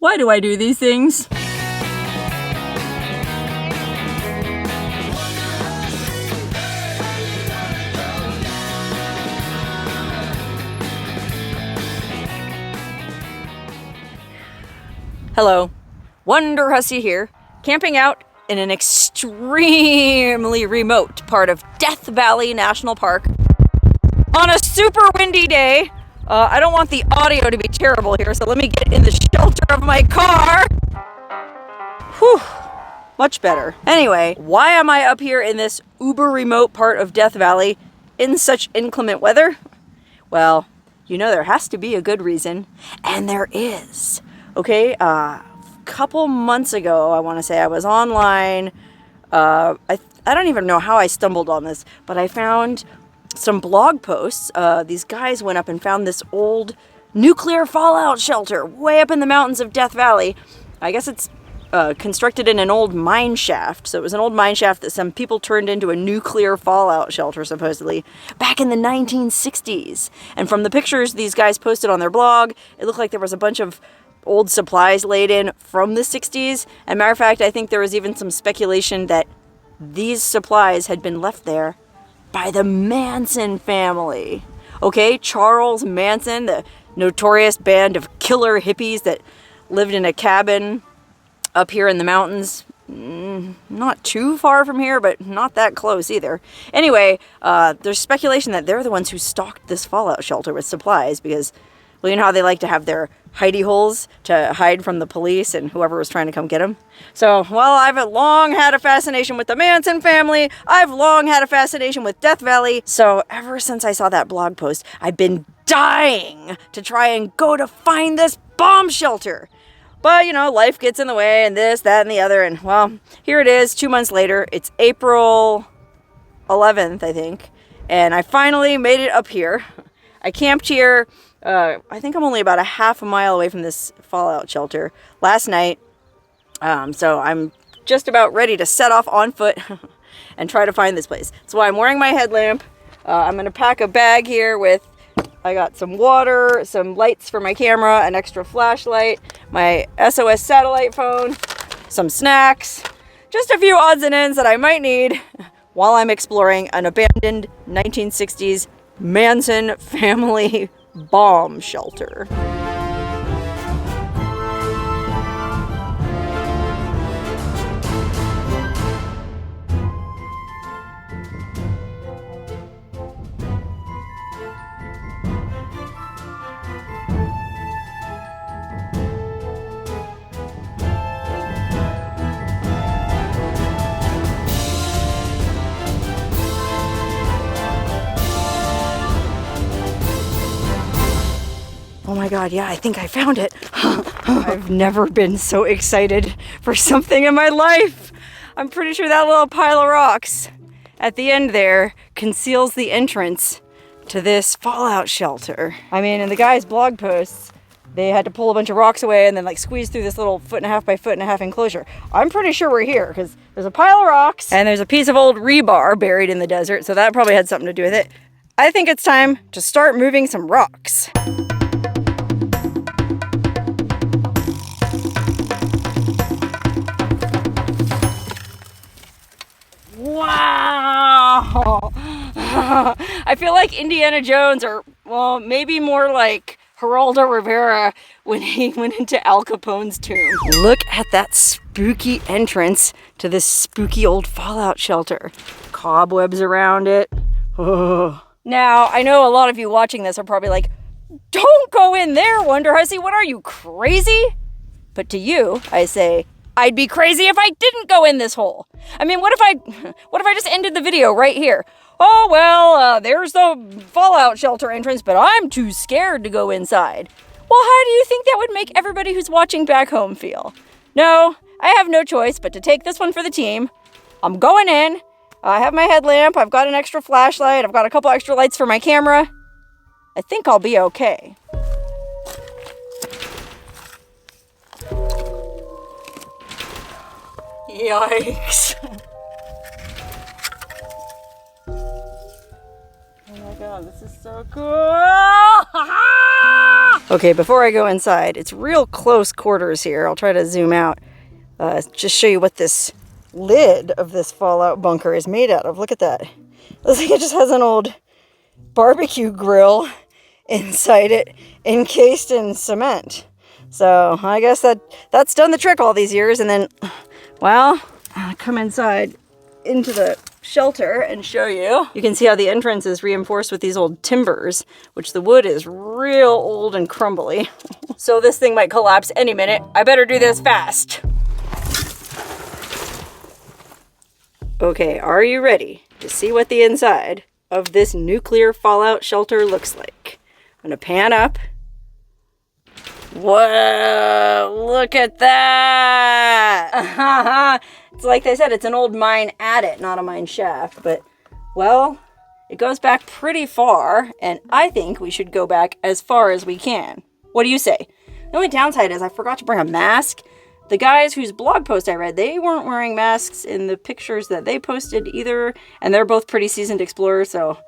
Why do I do these things? Hello, Wonderhussy here, camping out in an extremely remote part of Death Valley National Park on a super windy day. I don't want the audio to be terrible here, so let me get in the shelter of my car. Whew, much better. Anyway, why am I up here in this uber remote part of Death Valley in such inclement weather? Well, you know there has to be a good reason, and there is. Okay, a couple months ago, I want to say, I was online. I don't even know how I stumbled on this, but I found some blog posts. These guys went up and found this old nuclear fallout shelter way up in the mountains of Death Valley. I guess it's constructed in an old mine shaft. So it was an old mine shaft that some people turned into a nuclear fallout shelter, supposedly, back in the 1960s. And from the pictures these guys posted on their blog, it looked like there was a bunch of old supplies laid in from the 60s. And matter of fact, I think there was even some speculation that these supplies had been left there by the Manson family. Okay, Charles Manson, the notorious band of killer hippies that lived in a cabin up here in the mountains. Not too far from here, but not that close either. Anyway, there's speculation that they're the ones who stocked this fallout shelter with supplies because, well, you know how they like to have their hidey holes to hide from the police and whoever was trying to come get them? So, well, I've long had a fascination with the Manson family. I've long had a fascination with Death Valley. So ever since I saw that blog post, I've been dying to try and go to find this bomb shelter. But, you know, life gets in the way and this, that, and the other. And, well, here it is 2 months later. It's April 11th, I think. And I finally made it up here. I camped here. I think I'm only about a half a mile away from this fallout shelter last night. So I'm just about ready to set off on foot and try to find this place. That's why I'm wearing my headlamp. I'm going to pack a bag here with, I got some water, some lights for my camera, an extra flashlight, my SOS satellite phone, some snacks, just a few odds and ends that I might need while I'm exploring an abandoned 1960s Manson family bomb shelter. Oh my God, yeah, I think I found it. I've never been so excited for something in my life. I'm pretty sure that little pile of rocks at the end there conceals the entrance to this fallout shelter. I mean, in the guy's blog posts, they had to pull a bunch of rocks away and then like squeeze through this little 1.5 by 1.5 enclosure. I'm pretty sure we're here because there's a pile of rocks and there's a piece of old rebar buried in the desert, so that probably had something to do with it. I think it's time to start moving some rocks. Wow! I feel like Indiana Jones, or, well, maybe more like Geraldo Rivera when he went into Al Capone's tomb. Look at that spooky entrance to this spooky old fallout shelter. Cobwebs around it. Oh. Now, I know a lot of you watching this are probably like, don't go in there, Wonderhussy, what are you, crazy? But to you, I say, I'd be crazy if I didn't go in this hole. I mean, what if I just ended the video right here? Oh, well, there's the fallout shelter entrance, but I'm too scared to go inside. Well, how do you think that would make everybody who's watching back home feel? No, I have no choice but to take this one for the team. I'm going in. I have my headlamp. I've got an extra flashlight. I've got a couple extra lights for my camera. I think I'll be okay. Yikes. Oh my God, this is so cool. Okay, before I go inside, it's real close quarters here. I'll try to zoom out. Just show you what this lid of this fallout bunker is made out of. Look at that. Looks like it just has an old barbecue grill inside it, encased in cement. So I guess that's done the trick all these years. And then, well, I'll come inside into the shelter and show you. You can see how the entrance is reinforced with these old timbers, which the wood is real old and crumbly. So this thing might collapse any minute. I better do this fast. Okay, are you ready to see what the inside of this nuclear fallout shelter looks like? I'm gonna pan up. Whoa, look at that! It's like they said, it's an old mine adit, not a mine shaft, but, well, it goes back pretty far, and I think we should go back as far as we can. What do you say? The only downside is I forgot to bring a mask. The guys whose blog post I read, they weren't wearing masks in the pictures that they posted either, and they're both pretty seasoned explorers, so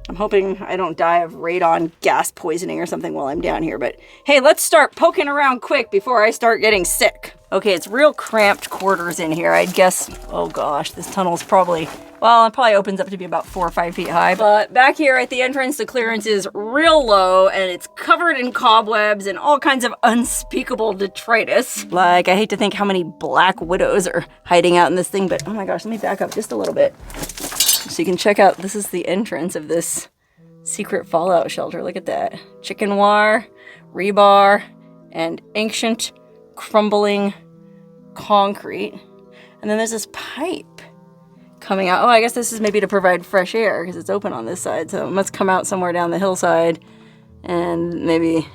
I'm hoping I don't die of radon gas poisoning or something while I'm down here. But hey, let's start poking around quick before I start getting sick. Okay, it's real cramped quarters in here. I'd guess, oh gosh, this tunnel's probably, well, it probably opens up to be about 4 or 5 feet high. But back here at the entrance, the clearance is real low and it's covered in cobwebs and all kinds of unspeakable detritus. Like, I hate to think how many black widows are hiding out in this thing, but oh my gosh, let me back up just a little bit. So you can check out, this is the entrance of this secret fallout shelter. Look at that. Chicken wire, rebar, and ancient crumbling concrete. And then there's this pipe coming out. Oh, I guess this is maybe to provide fresh air because it's open on this side. So it must come out somewhere down the hillside. And maybe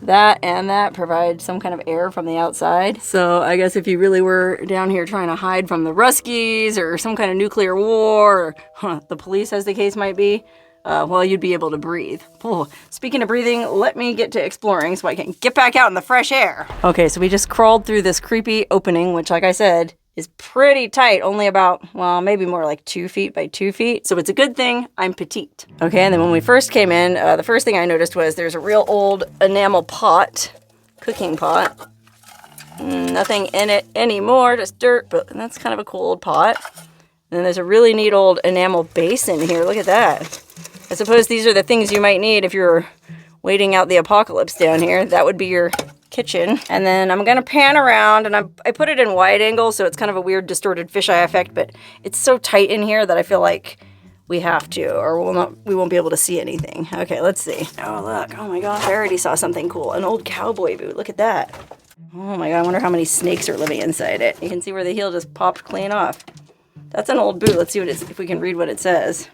that and that provide some kind of air from the outside. So I guess if you really were down here trying to hide from the Ruskies or some kind of nuclear war, or the police as the case might be, well, you'd be able to breathe. Oh, speaking of breathing, let me get to exploring so I can get back out in the fresh air. Okay, so we just crawled through this creepy opening, which, like I said, is pretty tight, only about, well, maybe more like 2 feet by 2 feet. So it's a good thing I'm petite. Okay, and then when we first came in, the first thing I noticed was there's a real old enamel pot, cooking pot. Nothing in it anymore, just dirt, but that's kind of a cool old pot. And then there's a really neat old enamel basin here. Look at that. I suppose these are the things you might need if you're waiting out the apocalypse down here. That would be your kitchen. And then I'm gonna pan around, and I put it in wide angle, so it's kind of a weird distorted fisheye effect, but it's so tight in here that I feel like we have to, or we won't be able to see anything. Okay, let's see. Oh, look. Oh my gosh, I already saw something cool. An old cowboy boot. Look at that. Oh my god, I wonder how many snakes are living inside it. You can see where the heel just popped clean off. That's an old boot. Let's see what if we can read what it says.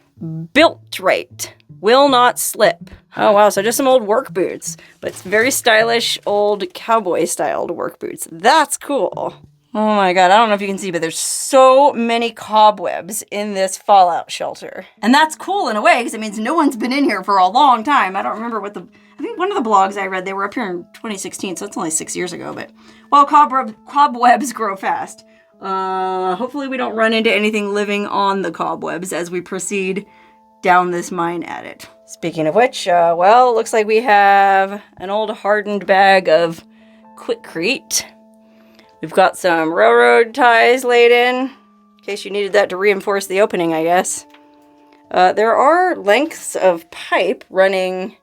Built right. Will not slip. Oh wow, so just some old work boots. But it's very stylish, old cowboy-styled work boots. That's cool. Oh my god, I don't know if you can see, but there's so many cobwebs in this fallout shelter. And that's cool in a way, because it means no one's been in here for a long time. I don't remember what I think one of the blogs I read, they were up here in 2016, so it's only 6 years ago, but, well, cobwebs grow fast. Hopefully we don't run into anything living on the cobwebs as we proceed down this mine adit. Speaking of which, well, it looks like we have an old hardened bag of Quikrete. We've got some railroad ties laid in case you needed that to reinforce the opening, I guess. There are lengths of pipe running.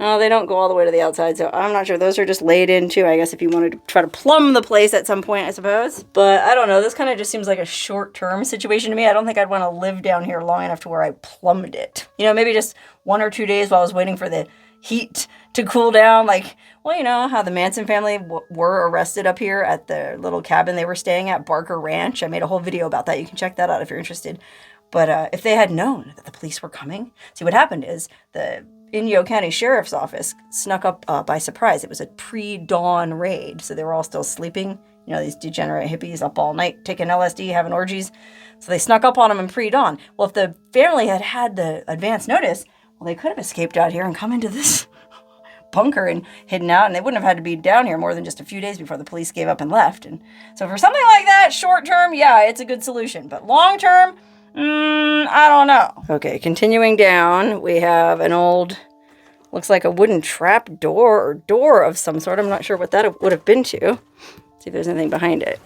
Oh, they don't go all the way to the outside, so I'm not sure. Those are just laid in too, I guess, if you wanted to try to plumb the place at some point, I suppose. But I don't know, this kind of just seems like a short-term situation to me. I don't think I'd want to live down here long enough to where I plumbed it. You know, maybe just 1 or 2 days while I was waiting for the heat to cool down. Like, well, you know how the Manson family were arrested up here at the little cabin they were staying at, Barker Ranch. I made a whole video about that. You can check that out if you're interested. But if they had known that the police were coming, see what happened is the Inyo County Sheriff's Office snuck up by surprise. It was a pre-dawn raid, so they were all still sleeping. You know, these degenerate hippies up all night, taking LSD, having orgies. So they snuck up on them in pre-dawn. Well, if the family had had the advance notice, well, they could have escaped out here and come into this bunker and hidden out, and they wouldn't have had to be down here more than just a few days before the police gave up and left. And so for something like that, short term, yeah, it's a good solution. But long term, I don't know. Okay, continuing down, we have an old Looks like a wooden trap door or door of some sort. I'm not sure what that would have been to. See if there's anything behind it.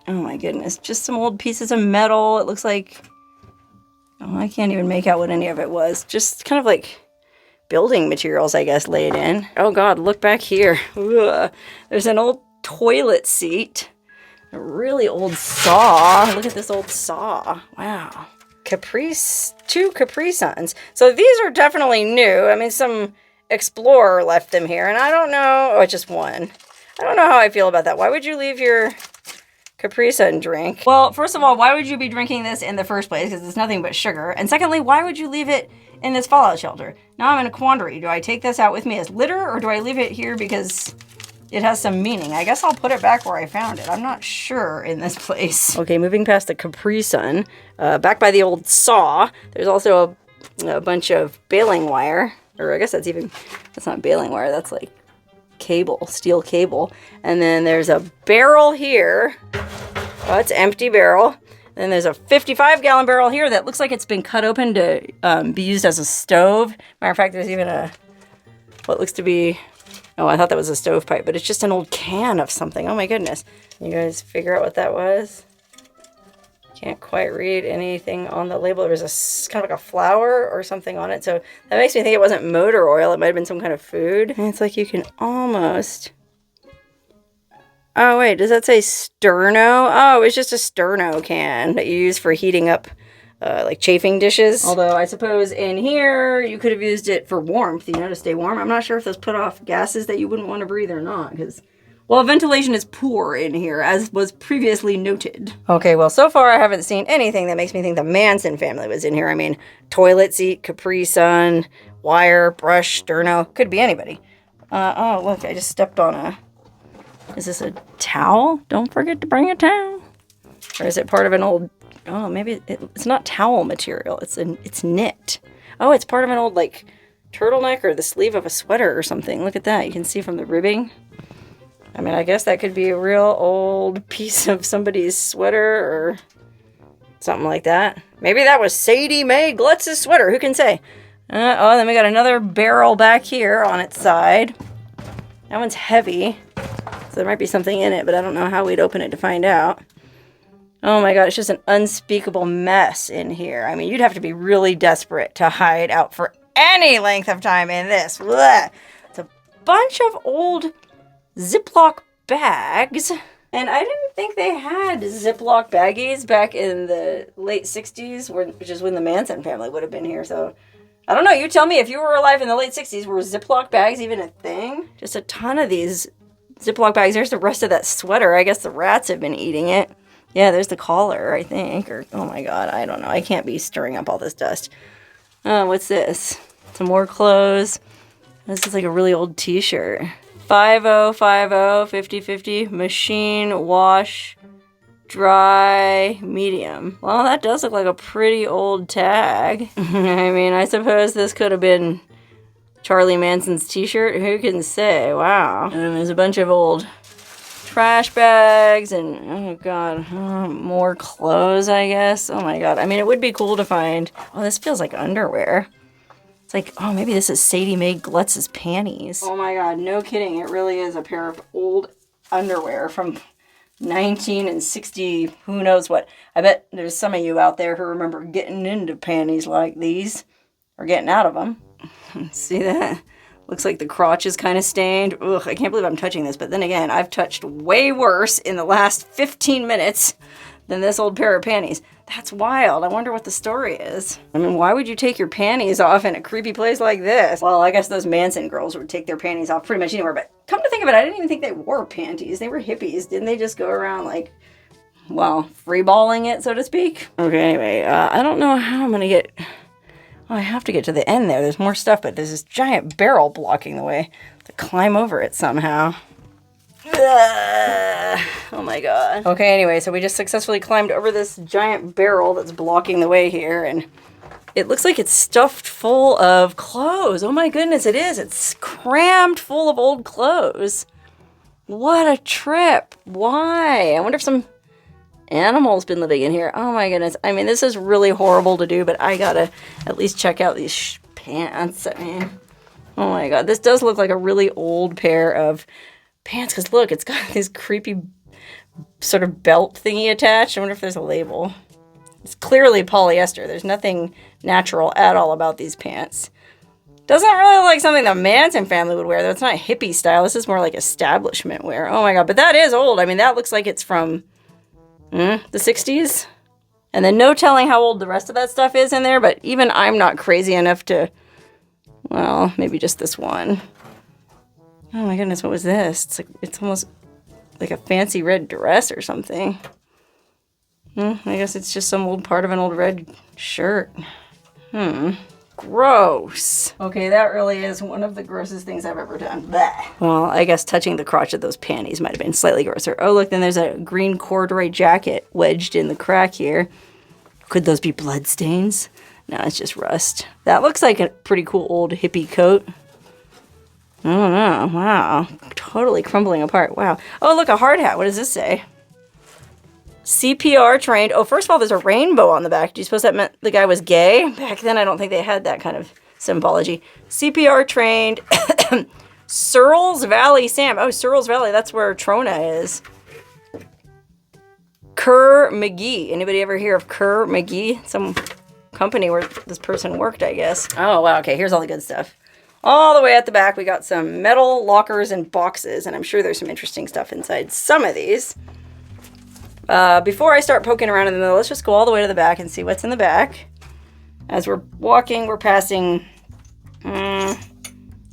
Oh my goodness, just some old pieces of metal. It looks like, oh, I can't even make out what any of it was. Just kind of like building materials, I guess, laid in. Oh God, look back here. Ugh. There's an old toilet seat. A really old saw. Look at this old saw. Wow. Two Capri Suns. So these are definitely new. I mean, some explorer left them here, and I don't know. Oh, just one. I don't know how I feel about that. Why would you leave your Capri Sun drink? Well, first of all, why would you be drinking this in the first place? Because it's nothing but sugar. And secondly, why would you leave it in this fallout shelter? Now I'm in a quandary. Do I take this out with me as litter, or do I leave it here because it has some meaning? I guess I'll put it back where I found it. I'm not sure in this place. Okay, moving past the Capri Sun, back by the old saw, there's also a bunch of baling wire. Or I guess that's not baling wire, that's like cable, steel cable. And then there's a barrel here. Oh, it's an empty barrel. Then there's a 55-gallon barrel here that looks like it's been cut open to be used as a stove. Matter of fact, there's even what looks to be, oh, I thought that was a stovepipe, but it's just an old can of something. Oh my goodness. You guys figure out what that was? Can't quite read anything on the label. There was a kind of like a flower or something on it. So that makes me think it wasn't motor oil. It might have been some kind of food. And it's like you can almost... Oh, wait. Does that say sterno? Oh, it's just a sterno can that you use for heating up like chafing dishes. Although I suppose in here you could have used it for warmth, you know, to stay warm. I'm not sure if those put off gases that you wouldn't want to breathe or not, because... well, ventilation is poor in here, as was previously noted. Okay, well, so far I haven't seen anything that makes me think the Manson family was in here. I mean, toilet seat, Capri Sun, wire, brush, sterno. Could be anybody. Oh, look, I just stepped on a... Is this a towel? Don't forget to bring a towel. Or is it part of an old... Oh, maybe it's not towel material. It's knit. Oh, it's part of an old, like, turtleneck or the sleeve of a sweater or something. Look at that. You can see from the ribbing. I mean, I guess that could be a real old piece of somebody's sweater or something like that. Maybe that was Sadie Mae Glutz's sweater. Who can say? Oh, then we got another barrel back here on its side. That one's heavy. So there might be something in it, but I don't know how we'd open it to find out. Oh my God, it's just an unspeakable mess in here. I mean, you'd have to be really desperate to hide out for any length of time in this. Blech. It's a bunch of old Ziploc bags, and I didn't think they had Ziploc baggies back in the late 60s, which is when the Manson family would have been here. So I don't know, you tell me, if you were alive in the late 60s, were Ziploc bags even a thing? Just a ton of these Ziploc bags. There's the rest of that sweater. I guess the rats have been eating it. Yeah, there's the collar, I think, or oh my God, I don't know. I can't be stirring up all this dust. What's this? Some more clothes. This is like a really old t-shirt. 5050 5050 machine wash dry medium. Well, that does look like a pretty old tag. I mean, I suppose this could have been Charlie Manson's t-shirt. Who can say? Wow. And there's a bunch of old trash bags and oh God, more clothes, I guess. Oh my God. I mean, it would be cool to find. Oh, this feels like underwear. Like, oh, maybe this is Sadie Mae Glutz's panties. Oh my God, no kidding. It really is a pair of old underwear from 1960, who knows what. I bet there's some of you out there who remember getting into panties like these, or getting out of them. See that? Looks like the crotch is kind of stained. Ugh, I can't believe I'm touching this, but then again, I've touched way worse in the last 15 minutes than this old pair of panties. That's wild. I wonder what the story is. I mean, why would you take your panties off in a creepy place like this? Well, I guess those Manson girls would take their panties off pretty much anywhere, but come to think of it, I didn't even think they wore panties. They were hippies. Didn't they just go around like, well, freeballing it, so to speak? Okay, anyway, I don't know how I'm gonna get... Oh, I have to get to the end there. There's more stuff, but there's this giant barrel blocking the way. I have to climb over it somehow. Oh my God. Okay, anyway, so we just successfully climbed over this giant barrel that's blocking the way here, and it looks like it's stuffed full of clothes. Oh my goodness, it is. It's crammed full of old clothes. What a trip. Why? I wonder if some animal's been living in here. Oh my goodness. I mean, this is really horrible to do, but I gotta at least check out these pants. I mean, Oh my god, this does look like a really old pair of pants, because look, it's got this creepy sort of belt thingy attached. I wonder if there's a label. It's clearly polyester. There's nothing natural at all about these pants. Doesn't really look like something the Manson family would wear, though. It's not hippie style. This is more like establishment wear. Oh my god, but that is old. I mean, that looks like it's from the 60s. And then no telling how old the rest of that stuff is in there, but even I'm not crazy enough to, well, maybe just this one. Oh my goodness, what was this? It's almost like a fancy red dress or something. I guess it's just some old part of an old red shirt. Gross. Okay, that really is one of the grossest things I've ever done. Blech. Well, I guess touching the crotch of those panties might have been slightly grosser. Oh, look, then there's a green corduroy jacket wedged in the crack here. Could those be blood stains? No, it's just rust. That looks like a pretty cool old hippie coat. I don't know. Wow. Totally crumbling apart. Wow. Oh, look, a hard hat. What does this say? CPR trained. Oh, first of all, there's a rainbow on the back. Do you suppose that meant the guy was gay? Back then, I don't think they had that kind of symbology. CPR trained. Searles Valley Sam. Oh, Searles Valley. That's where Trona is. Kerr McGee. Anybody ever hear of Kerr McGee? Some company where this person worked, I guess. Oh, wow. Okay, here's all the good stuff. All the way at the back, we got some metal lockers and boxes, and I'm sure there's some interesting stuff inside some of these. Before I start poking around in the middle, let's just go all the way to the back and see what's in the back. As we're walking, we're passing some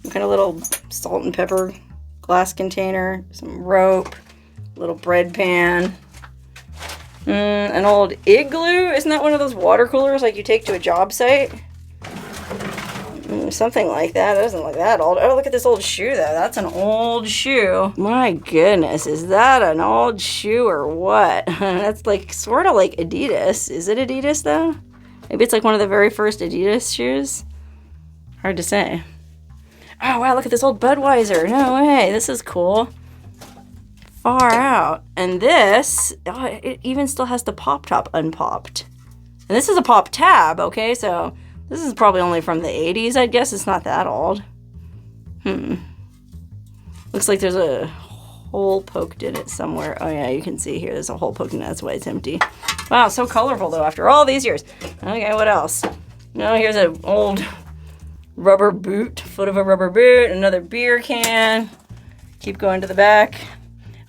kind of little salt and pepper glass container, some rope, little bread pan, an old igloo. Isn't that one of those water coolers like you take to a job site? Something like that. It doesn't look that old. Oh, look at this old shoe, though. That's an old shoe. My goodness, is that an old shoe or what? That's like sort of like Adidas. Is it Adidas, though? Maybe it's like one of the very first Adidas shoes. Hard to say. Oh, wow, look at this old Budweiser. No way. This is cool. Far out. And this, oh, it even still has the pop top unpopped. And this is a pop tab, okay? So this is probably only from the 80s, I guess. It's not that old. Looks like there's a hole poked in it somewhere. Oh, yeah, you can see here. There's a hole poked in it. That's why it's empty. Wow, so colorful, though, after all these years. Okay, what else? No, here's an old rubber boot. Foot of a rubber boot. Another beer can. Keep going to the back.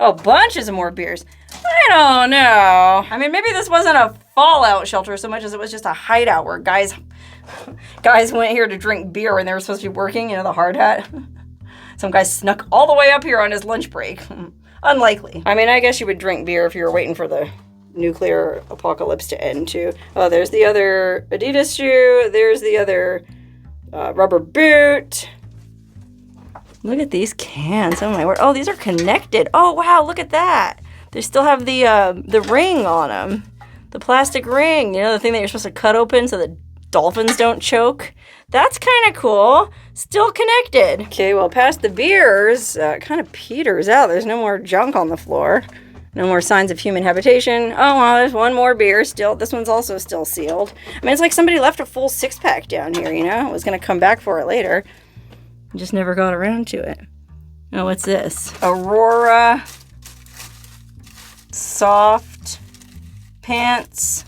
Oh, bunches of more beers. I don't know. I mean, maybe this wasn't a fallout shelter so much as it was just a hideout where guys went here to drink beer when they were supposed to be working, you know, the hard hat. Some guy snuck all the way up here on his lunch break. Unlikely. I mean, I guess you would drink beer if you were waiting for the nuclear apocalypse to end, too. Oh, there's the other Adidas shoe. There's the other rubber boot. Look at these cans. Oh, my word. Oh, these are connected. Oh, wow, look at that. They still have the ring on them. The plastic ring. You know, the thing that you're supposed to cut open so the dolphins don't choke. That's kind of cool. Still connected. Okay, well, past the beers, kind of peters out. There's no more junk on the floor. No more signs of human habitation. Oh, well, there's one more beer still. This one's also still sealed. I mean, it's like somebody left a full six-pack down here, you know? I was going to come back for it later. Just never got around to it. Oh, what's this? Aurora soft pants.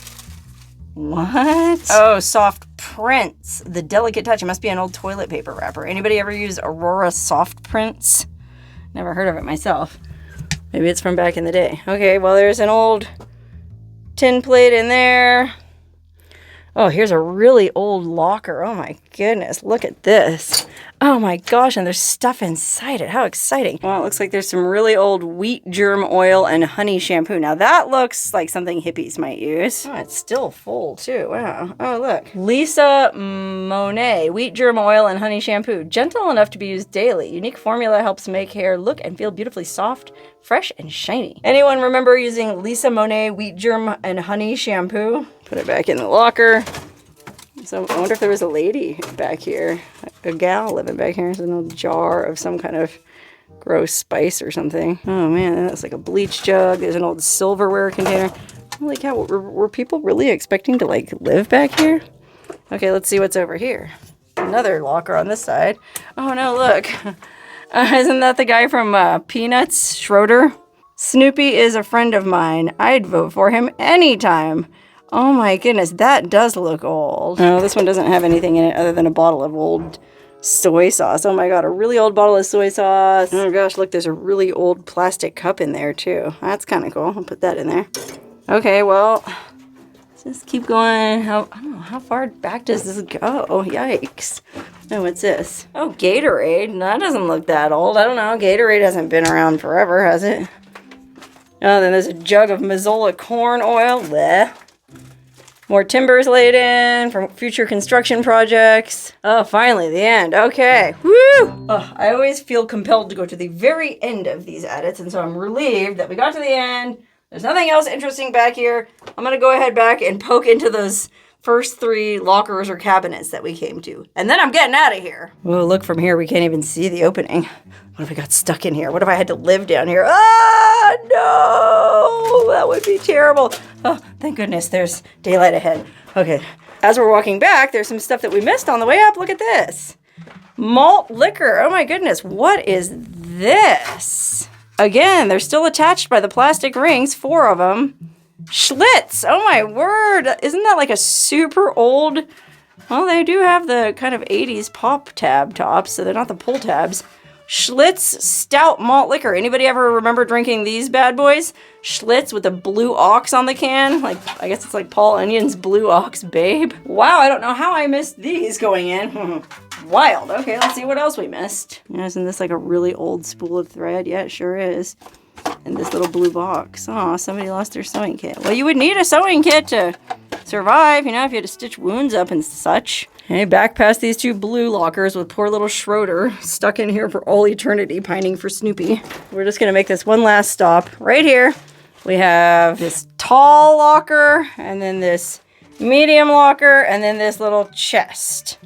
What? Oh, soft prints. The delicate touch. It must be an old toilet paper wrapper. Anybody ever use Aurora soft prints? Never heard of it myself. Maybe it's from back in the day. Okay, well, there's an old tin plate in there. Oh, here's a really old locker. Oh my goodness, look at this. Oh my gosh, and there's stuff inside it. How exciting. Well, it looks like there's some really old wheat germ oil and honey shampoo. Now that looks like something hippies might use. Oh, it's still full too. Wow. Oh, look. Lisa Monet, wheat germ oil and honey shampoo. Gentle enough to be used daily. Unique formula helps make hair look and feel beautifully soft, fresh, and shiny. Anyone remember using Lisa Monet wheat germ and honey shampoo? Put it back in the locker. So I wonder if there was a lady back here, a gal living back here. There's an old jar of some kind of gross spice or something. Oh man, that's like a bleach jug. There's an old silverware container. Holy cow, were people really expecting to like live back here? Okay, let's see what's over here. another locker on this side. Oh no, look. Isn't that the guy from Peanuts, Schroeder? Snoopy is a friend of mine. I'd vote for him anytime. Oh my goodness, that does look old. No, this one doesn't have anything in it other than a bottle of old soy sauce. Oh my god, a really old bottle of soy sauce. Oh gosh, look, there's a really old plastic cup in there too. That's kind of cool. I'll put that in there. Okay, well, let's just keep going. I don't know, how far back does this go? Oh, yikes. Oh, what's this? Oh, Gatorade. That doesn't look that old. I don't know. Gatorade hasn't been around forever, has it? Oh, then there's a jug of Mazola corn oil. Blech. More timbers laid in for future construction projects. Oh, finally, the end. Okay. Woo! Oh, I always feel compelled to go to the very end of these edits, and so I'm relieved that we got to the end. There's nothing else interesting back here. I'm going to go ahead back and poke into those first 3 lockers or cabinets that we came to. And then I'm getting out of here. Oh, look, from here we can't even see the opening. What if I got stuck in here? What if I had to live down here? Ah, no! That would be terrible. Oh, thank goodness there's daylight ahead. Okay, as we're walking back, there's some stuff that we missed on the way up. Look at this. Malt liquor. Oh my goodness, what is this? Again, they're still attached by the plastic rings, 4 of them. Schlitz. Oh my word. Isn't that like a super old... Well, they do have the kind of 80s pop tab tops, so they're not the pull tabs. Schlitz Stout Malt Liquor. Anybody ever remember drinking these bad boys? Schlitz with a blue ox on the can. Like, I guess it's like Paul Onion's Blue Ox Babe. Wow, I don't know how I missed these going in. Wild. Okay, let's see what else we missed. Isn't this like a really old spool of thread? Yeah, it sure is. And this little blue box. Oh, somebody lost their sewing kit. Well, you would need a sewing kit to survive, you know, if you had to stitch wounds up and such. Okay, back past these 2 blue lockers with poor little Schroeder stuck in here for all eternity, pining for Snoopy. We're just going to make this one last stop. Right here, we have this tall locker, and then this medium locker, and then this little chest.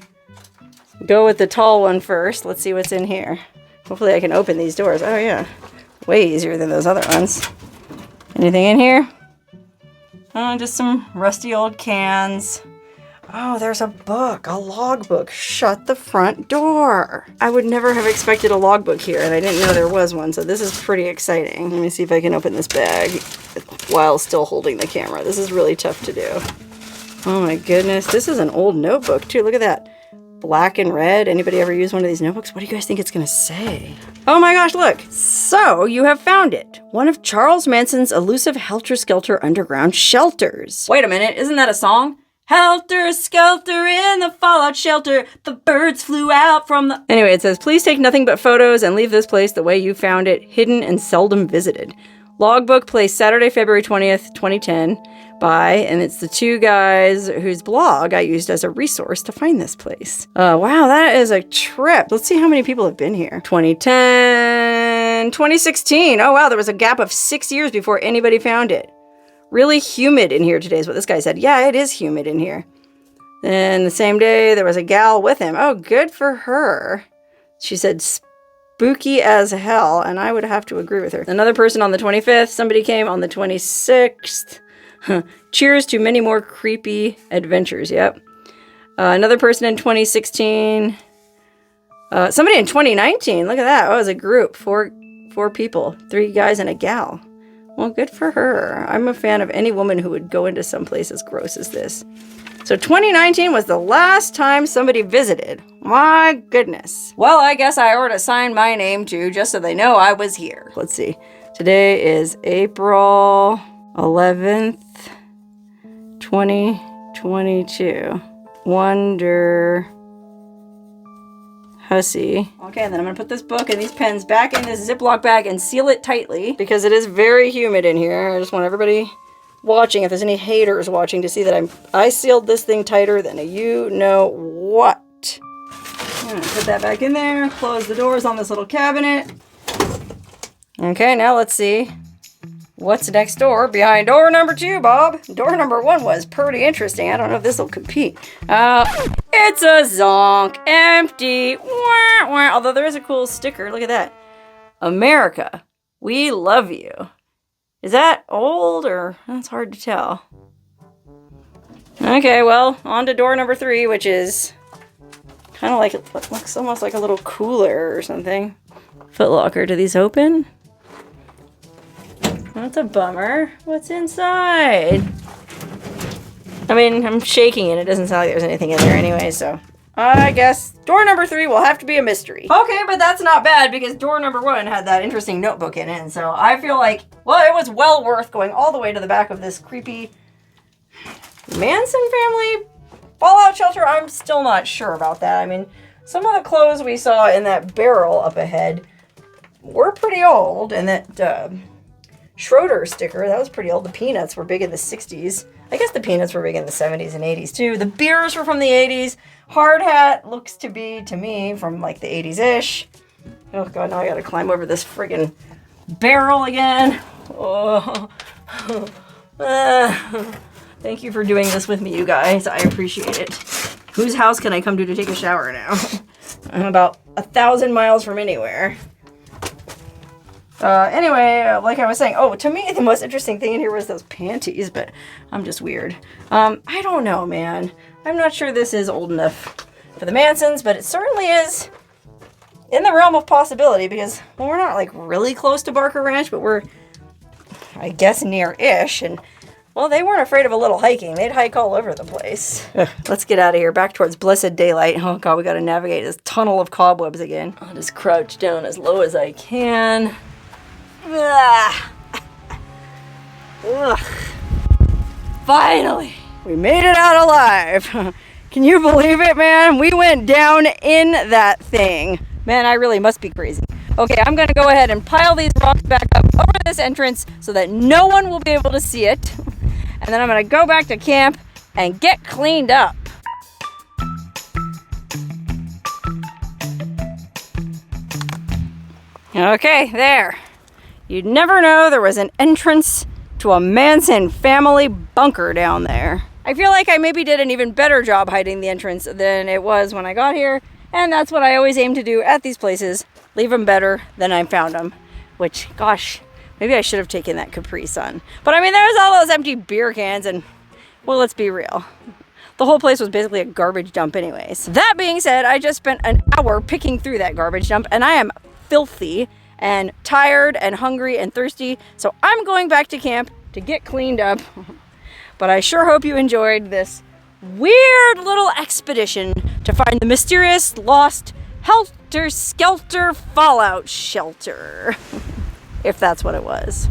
Go with the tall one first. Let's see what's in here. Hopefully I can open these doors. Oh, yeah. Way easier than those other ones. Anything in here? Oh, just some rusty old cans. Oh, there's a book, a logbook. Shut the front door. I would never have expected a logbook here, and I didn't know there was one, so this is pretty exciting. Let me see if I can open this bag while still holding the camera. This is really tough to do. Oh my goodness, this is an old notebook too. Look at that. Black and red. Anybody ever use one of these notebooks? What do you guys think it's gonna say? Oh my gosh, look. So you have found it. One of Charles Manson's elusive Helter Skelter underground shelters. Wait a minute, isn't that a song? Helter Skelter in the fallout shelter, the birds flew out from the... Anyway, it says, please take nothing but photos and leave this place the way you found it, hidden and seldom visited. Logbook placed Saturday, February 20th, 2010 by, and it's the 2 guys whose blog I used as a resource to find this place. Wow, that is a trip. Let's see how many people have been here. 2010, 2016. Oh wow, there was a gap of 6 years before anybody found it. Really humid in here today is what this guy said. Yeah, it is humid in here. Then the same day, there was a gal with him. Oh, good for her. She said spooky as hell, and I would have to agree with her. Another person on the 25th. Somebody came on the 26th. Cheers to many more creepy adventures. Yep. Another person in 2016. Somebody in 2019. Look at that. Oh, it was a group. Four people. 3 guys and a gal. Well, good for her. I'm a fan of any woman who would go into some place as gross as this. So 2019 was the last time somebody visited. My goodness. Well, I guess I ought to sign my name too, just so they know I was here. Let's see. Today is April 11th, 2022. Wonderhussy. Okay, and then I'm gonna put this book and these pens back in this Ziploc bag and seal it tightly because it is very humid in here. I just want everybody watching, if there's any haters watching, to see that I sealed this thing tighter than you know what. I'm gonna put that back in there, close the doors on this little cabinet. Okay, now let's see what's next door behind door number 2, Bob. Door number 1 was pretty interesting. I don't know if this will compete. It's a zonk, empty. Wah, wah. Although there is a cool sticker. Look at that. America, we love you. Is that old or that's hard to tell. Okay, well, on to door number 3, which is Kind of like it looks almost like a little cooler or something. Foot locker. Do these open? That's a bummer. What's inside? I mean, I'm shaking it. It doesn't sound like there's anything in there anyway, so I guess door number 3 will have to be a mystery. Okay, but that's not bad because door number 1 had that interesting notebook in it, and so I feel like, well, it was well worth going all the way to the back of this creepy Manson Family fallout shelter. I'm still not sure about that. I mean, some of the clothes we saw in that barrel up ahead were pretty old, and that Schroeder sticker, that was pretty old. The peanuts were big in the 60s. I guess the peanuts were big in the 70s and 80s too. The beers were from the 80s. Hard hat looks to be, to me, from like the 80s-ish. Oh god, now I gotta climb over this friggin' barrel again. Oh. Thank you for doing this with me, you guys. I appreciate it. Whose house can I come to take a shower now? I'm about 1,000 miles from anywhere. Anyway, like I was saying, oh, to me, the most interesting thing in here was those panties, but I'm just weird. I don't know, man. I'm not sure this is old enough for the Mansons, but it certainly is in the realm of possibility because, well, we're not, like, really close to Barker Ranch, but we're, I guess, near-ish, and, well, they weren't afraid of a little hiking. They'd hike all over the place. Let's get out of here, back towards blessed daylight. Oh, God, we gotta navigate this tunnel of cobwebs again. I'll just crouch down as low as I can. Ugh. Ugh. Finally, we made it out alive. Can you believe it, man? We went down in that thing. Man, I really must be crazy. Okay, I'm gonna go ahead and pile these rocks back up over this entrance so that no one will be able to see it. And then I'm gonna go back to camp and get cleaned up. Okay, there. You'd never know there was an entrance to a Manson family bunker down there. I feel like I maybe did an even better job hiding the entrance than it was when I got here, and that's what I always aim to do at these places. Leave them better than I found them. Which, gosh, maybe I should have taken that Capri Sun. But I mean, there's all those empty beer cans and, well, let's be real. The whole place was basically a garbage dump anyways. That being said, I just spent an hour picking through that garbage dump, and I am filthy and tired and hungry and thirsty, so I'm going back to camp to get cleaned up. But I sure hope you enjoyed this weird little expedition to find the mysterious lost Helter Skelter fallout shelter. If that's what it was.